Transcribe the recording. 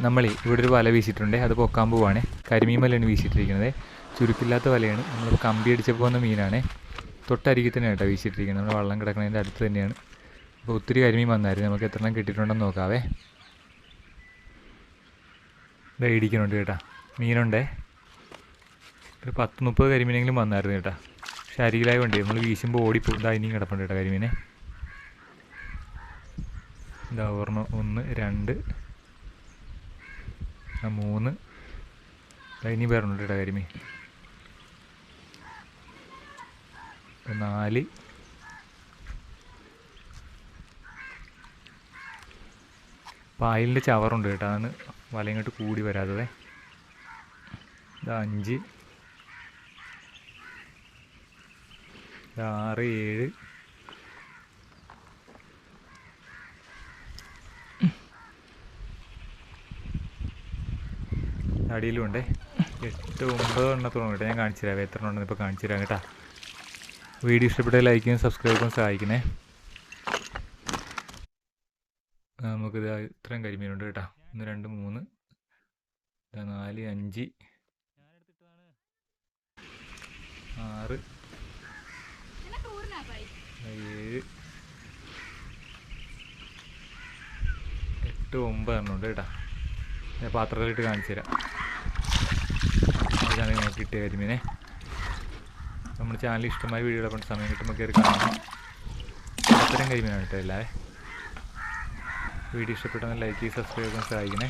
നമ്മൾ ഇവിടെ ഒരു വല വീശിയിട്ടുണ്ട്, അത് പൊക്കാൻ പോവാണ്. കരിമീൻ വലയാണ് വീശിയിട്ടിരിക്കുന്നത്, ചുരുക്കില്ലാത്ത വലയാണ്. നമ്മളിപ്പോൾ കമ്പി അടിച്ചപ്പോൾ വന്ന മീനാണ്. തൊട്ടരികിൽ തന്നെയാണ് കേട്ടോ വീശിയിട്ടിരിക്കുന്നത്, നമ്മൾ വെള്ളം കിടക്കുന്നതിൻ്റെ അടുത്ത് തന്നെയാണ്. അപ്പോൾ ഒത്തിരി കരിമീൻ വന്നായിരുന്നു, നമുക്ക് എത്ര എണ്ണം കിട്ടിയിട്ടുണ്ടെന്ന് നോക്കാവേ. ഇതാ ഇടിക്കുന്നുണ്ട് കേട്ടോ, മീനുണ്ടേ. ഒരു 10-30 കരിമീനെങ്കിലും വന്നായിരുന്നു കേട്ടോ. പക്ഷെ അരികിലായി വേണ്ടി നമ്മൾ വീശുമ്പോൾ ഓടിപ്പോകും. ഇതാ ഇനിയും കിടപ്പുണ്ട് കേട്ടോ കരിമീനെ. ഇതാ ഒരെണ്ണം, 1, 2, 3. ഇനി വേറുണ്ട് കേട്ടോ കരിമീൻ. 4. പായലിൻ്റെ ചവറുണ്ട് കേട്ടോ, അതാണ് വല ഇങ്ങോട്ട് കൂടി വരാത്തത്. ഇതാ 5, 6, 7. അടിയിലും ഉണ്ടേ 8, 9 എണ്ണത്തോളം കേട്ടോ. ഞാൻ കാണിച്ചു തരാം എത്ര ഉണ്ടെന്ന് ഇപ്പോൾ കാണിച്ചു തരാം കേട്ടോ. വീഡിയോ ഇഷ്ടപ്പെട്ടാൽ ലൈക്ക് ചെയ്യാൻ സബ്സ്ക്രൈബ് ചെയ്യാൻ സഹായിക്കണേ. നമുക്കിത് ഇത്രയും കരിമീനുണ്ട് കേട്ടോ. 1, 2, 3, 4, 5, 6, 7, 8, 9 എണ്ണം ഉണ്ട് കേട്ടോ. ഞാൻ പാത്രത്തിലിട്ട് കാണിച്ചു തരാം. ഇതാണ് നമുക്ക് കിട്ടിയ കരിമീനെ. നമ്മുടെ ചാനൽ ഇഷ്ടമായ വീഡിയോകളെ സമയം കിട്ടുമ്പോൾ കയറി കാണാം. അത്തരം കരിമീനാണ് കേട്ടോ എല്ലാവരും. വീഡിയോ ഇഷ്ടപ്പെട്ടെങ്കിൽ ലൈക്ക് ചെയ്ത് സബ്സ്ക്രൈബ് ചെയ്യാൻ സഹായിക്കണേ.